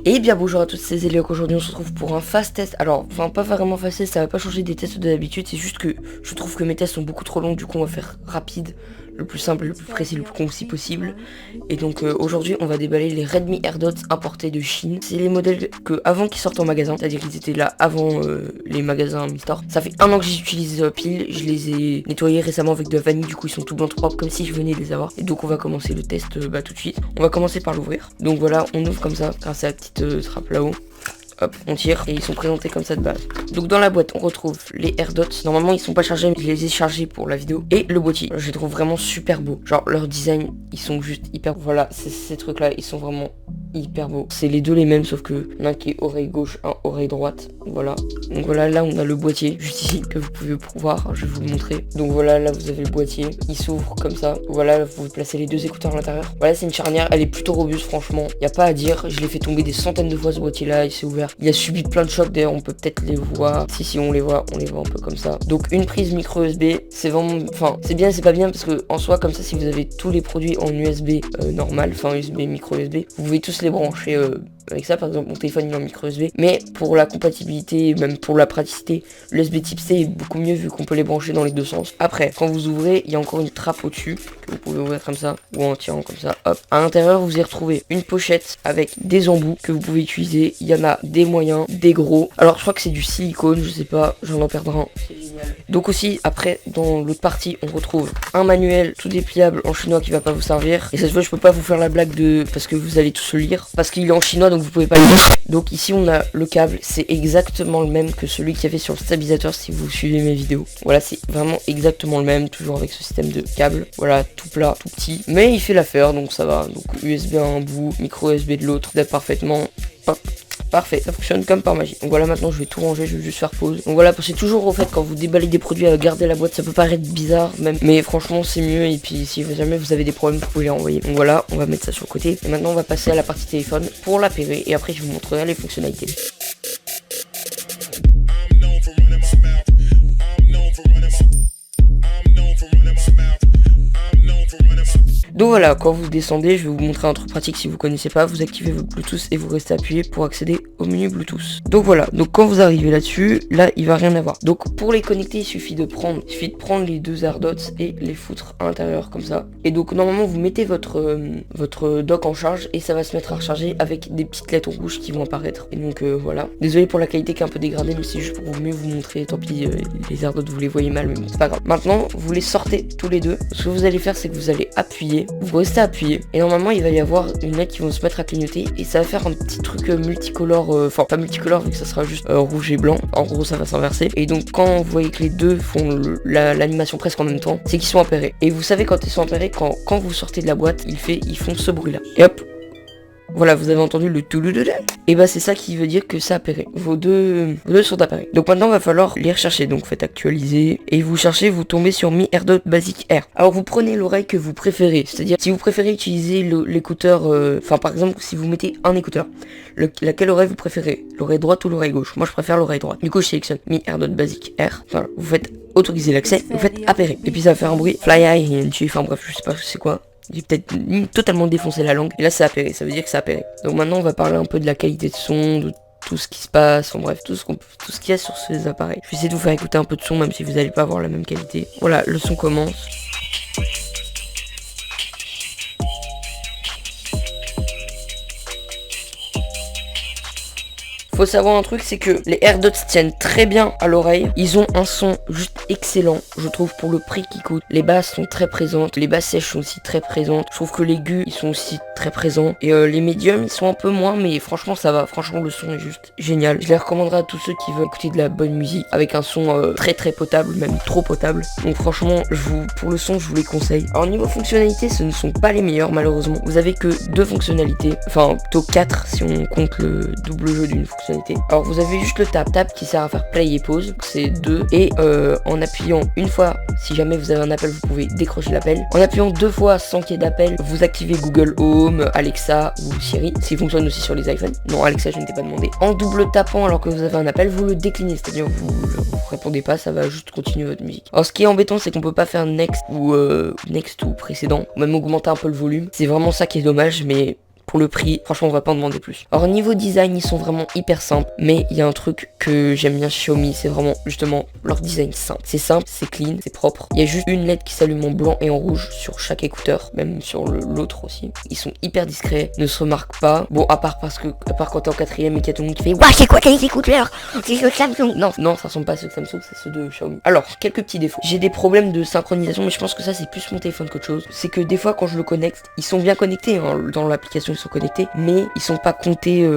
Et bien bonjour à tous, c'est Zéliok. Aujourd'hui on se retrouve pour un fast test. Alors, enfin pas vraiment fast test, ça va pas changer des tests de d'habitude, c'est juste que je trouve que mes tests sont beaucoup trop longs, du coup on va faire rapide, le plus simple, le plus précis, le plus concis possible. Et donc aujourd'hui on va déballer les Redmi AirDots importés de Chine. C'est les modèles que avant qu'ils sortent en magasin, c'est-à-dire qu'ils étaient là avant les magasins Mi Store. Ça fait un an que j'utilise pile, je les ai nettoyés récemment avec de la vanille, du coup ils sont tout blancs tout propres comme si je venais de les avoir. Et donc on va commencer le test tout de suite. On va commencer par l'ouvrir. Donc voilà, on ouvre comme ça, grâce à la petite trappe là-haut. Hop, on tire et ils sont présentés comme ça de base. Donc dans la boîte, on retrouve les AirDots. Normalement, ils sont pas chargés, mais je les ai chargés pour la vidéo. Et le boîtier, je les trouve vraiment super beaux. Genre, leur design, ils sont juste hyper... Voilà, ces trucs-là, ils sont vraiment hyper beaux. C'est les deux les mêmes, sauf que l'un qui est oreille gauche, un oreille droite. Voilà. Donc voilà, là, on a le boîtier, juste ici, que vous pouvez voir. Je vais vous le montrer. Donc voilà, là, vous avez le boîtier. Il s'ouvre comme ça. Voilà, vous placez les deux écouteurs à l'intérieur. Voilà, c'est une charnière. Elle est plutôt robuste, franchement. Y a pas à dire. Je l'ai fait tomber des centaines de fois, ce boîtier-là. Il s'est ouvert. Il a subi plein de chocs, d'ailleurs on peut peut-être les voir. Si on les voit un peu comme ça. Donc une prise micro USB, c'est vraiment, enfin c'est bien, c'est pas bien parce que en soi comme ça, si vous avez tous les produits en USB normal, enfin USB, micro USB, vous pouvez tous les brancher avec ça. Par exemple mon téléphone il est en micro USB, mais pour la compatibilité, même pour la praticité, l'USB type C est beaucoup mieux vu qu'on peut les brancher dans les deux sens. Après quand vous ouvrez, il y a encore une trappe au dessus que vous pouvez ouvrir comme ça ou en tirant comme ça. Hop, à l'intérieur vous y retrouvez une pochette avec des embouts que vous pouvez utiliser. Il y en a des moyens, des gros. Alors je crois que c'est du silicone, je sais pas, j'en en perdrai un. C'est génial. Donc aussi après dans l'autre partie on retrouve un manuel tout dépliable en chinois qui va pas vous servir. Et cette fois je peux pas vous faire la blague de parce que vous allez tous le lire parce qu'il est en chinois donc vous pouvez pas le lire. Donc ici on a le câble, c'est exactement le même que celui qu'il y avait sur le stabilisateur si vous suivez mes vidéos. Voilà, c'est vraiment exactement le même, toujours avec ce système de câble. Voilà, tout plat, tout petit, mais il fait l'affaire donc ça va. Donc USB à un bout, micro USB de l'autre, d'être parfaitement. Hop. Parfait, ça fonctionne comme par magie. Donc voilà, maintenant je vais tout ranger, je vais juste faire pause. Donc voilà, pensez toujours au fait quand vous déballez des produits à garder la boîte, ça peut paraître bizarre même, mais franchement c'est mieux. Et puis si jamais vous avez des problèmes, vous pouvez les renvoyer. Donc voilà, on va mettre ça sur le côté. Et maintenant on va passer à la partie téléphone pour l'appairer et après je vous montrerai les fonctionnalités. Donc voilà, quand vous descendez, je vais vous montrer un truc pratique si vous connaissez pas, vous activez votre Bluetooth et vous restez appuyé pour accéder au menu Bluetooth. Donc voilà, donc quand vous arrivez là-dessus, là il va rien avoir. Donc pour les connecter, il suffit de prendre les deux AirDots et les foutre à l'intérieur comme ça. Et donc normalement vous mettez votre dock en charge et ça va se mettre à recharger avec des petites lettres rouges qui vont apparaître. Et donc voilà. Désolé pour la qualité qui est un peu dégradée, mais c'est juste pour mieux vous montrer. Tant pis, les AirDots vous les voyez mal, mais bon, c'est pas grave. Maintenant, vous les sortez tous les deux. Ce que vous allez faire, c'est que vous allez appuyer. Vous restez appuyé et normalement il va y avoir une lettre qui vont se mettre à clignoter et ça va faire un petit truc multicolore, enfin pas multicolore vu que ça sera juste rouge et blanc. En gros ça va s'inverser et donc quand vous voyez que les deux font l'animation presque en même temps, c'est qu'ils sont appairés. Et vous savez quand ils sont appairés, quand vous sortez de la boîte, ils font ce bruit là. Et hop. Voilà, vous avez entendu le tout. Et bah c'est ça qui veut dire que ça a appairé. Vos deux sont appairés. Donc maintenant il va falloir les rechercher. Donc faites actualiser. Et vous cherchez, vous tombez sur Mi AirDot Basic Air. Alors vous prenez l'oreille que vous préférez. C'est-à-dire si vous préférez utiliser l'écouteur, enfin par exemple si vous mettez un écouteur, laquelle oreille vous préférez? L'oreille droite ou l'oreille gauche? Moi je préfère l'oreille droite. Du coup je sélectionne Mi AirDot Basic Air. Voilà, vous faites autoriser l'accès, vous faites appairer. Et puis ça va faire un bruit fly high, enfin bref, je sais pas c'est quoi. J'ai peut-être totalement défoncé la langue. Et là, ça a appairé. Ça veut dire que ça a appairé. Donc maintenant, on va parler un peu de la qualité de son, de tout ce qui se passe. En bref, tout ce qu'il y a sur ces appareils. Je vais essayer de vous faire écouter un peu de son, même si vous n'allez pas avoir la même qualité. Voilà, le son commence. Faut savoir un truc, c'est que les AirDots tiennent très bien à l'oreille. Ils ont un son juste excellent, je trouve, pour le prix qu'ils coûtent. Les basses sont très présentes, les basses sèches sont aussi très présentes. Je trouve que les aigus, ils sont aussi très présents. Et les médiums, ils sont un peu moins, mais franchement, ça va. Franchement, le son est juste génial. Je les recommanderais à tous ceux qui veulent écouter de la bonne musique avec un son très potable, même trop potable. Donc franchement, pour le son, je vous les conseille. Alors niveau fonctionnalité, ce ne sont pas les meilleurs, malheureusement. Vous avez que 2 fonctionnalités, enfin plutôt 4 si on compte le double jeu d'une fonctionnalité. Alors vous avez juste le tap qui sert à faire play et pause, c'est 2. Et en appuyant une fois, si jamais vous avez un appel, vous pouvez décrocher l'appel. En appuyant 2 fois sans qu'il y ait d'appel, vous activez Google Home, Alexa ou Siri, ce qui fonctionne aussi sur les iPhones. Non, Alexa je ne t'ai pas demandé. En double tapant alors que vous avez un appel, vous le déclinez, c'est-à-dire vous répondez pas, ça va juste continuer votre musique. Alors ce qui est embêtant, c'est qu'on peut pas faire next ou précédent, ou même augmenter un peu le volume. C'est vraiment ça qui est dommage, mais pour le prix, franchement on va pas en demander plus. Alors niveau design, ils sont vraiment hyper simples, mais il y a un truc que j'aime bien chez Xiaomi, c'est vraiment justement leur design simple. C'est simple, c'est clean, c'est propre. Il y a juste une LED qui s'allume en blanc et en rouge sur chaque écouteur, même sur l'autre aussi. Ils sont hyper discrets, ne se remarquent pas. Bon, à part quand t'es en quatrième et qu'il y a tout le monde qui fait ouah, c'est quoi tes écouteurs? C'est ceux de Samsung. Non, ça ressemble pas à ceux de Samsung, c'est ceux de Xiaomi. Alors, quelques petits défauts. J'ai des problèmes de synchronisation, mais je pense que ça c'est plus mon téléphone qu'autre chose. C'est que des fois quand je le connecte, ils sont bien connectés, hein, dans l'application ils sont connectés, mais ils sont pas comptés,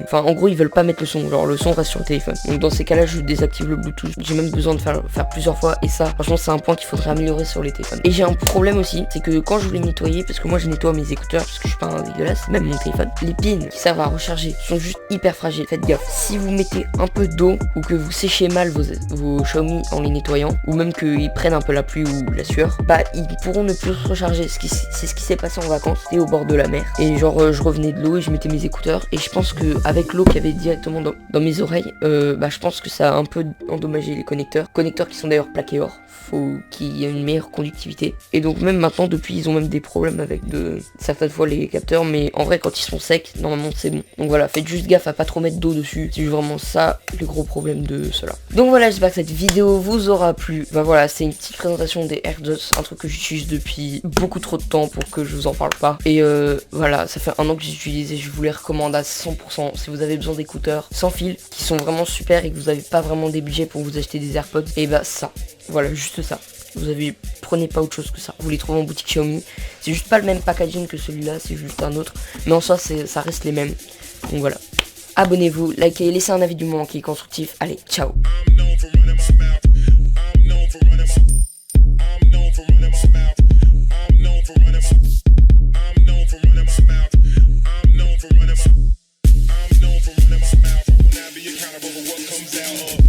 enfin en gros ils veulent pas mettre le son, genre le son reste sur le téléphone. Donc dans ces cas-là, je désactive le Bluetooth. J'ai même besoin de faire plusieurs fois, et ça, franchement, c'est un point qu'il faudrait améliorer sur les téléphones. Et j'ai un problème aussi, c'est que quand je voulais nettoyer, parce que moi je nettoie mes écouteurs, parce que je suis pas un dégueulasse, même mon téléphone, les pins qui servent à recharger sont juste hyper fragiles. Faites gaffe. Si vous mettez un peu d'eau ou que vous séchez mal vos Xiaomi en les nettoyant, ou même qu'ils prennent un peu la pluie ou la sueur, bah ils pourront ne plus se recharger. C'est ce qui s'est passé en vacances, c'était au bord de la mer, et genre je revenais de l'eau et je mettais mes écouteurs, et je pense que avec l'eau qui avait directement dans mes oreilles, bah je pense que ça a un peu endommagé les connecteurs qui sont d'ailleurs plaqués or. Faut qu'il y ait une meilleure conductivité, et donc même maintenant depuis ils ont même des problèmes avec certaines fois les capteurs, mais en vrai quand ils sont secs normalement c'est bon. Donc voilà, faites juste gaffe à pas trop mettre d'eau dessus, c'est vraiment ça le gros problème de cela. Donc voilà, j'espère que cette vidéo vous aura plu. Bah voilà, c'est une petite présentation des AirDots, un truc que j'utilise depuis beaucoup trop de temps pour que je vous en parle pas, et voilà, ça fait un an que j'utilise et je vous les recommande à 100%. Si vous avez besoin d'écouteurs sans fil qui sont vraiment super et que vous avez pas vraiment des budgets pour vous acheter des AirPods, et bah ça, voilà, juste ça. Prenez pas autre chose que ça. Vous les trouvez en boutique Xiaomi. C'est juste pas le même packaging que celui-là, c'est juste un autre. Mais en soi, ça reste les mêmes. Donc voilà. Abonnez-vous, likez, laissez un avis du moment qui est constructif. Allez, ciao. Be accountable for what comes out.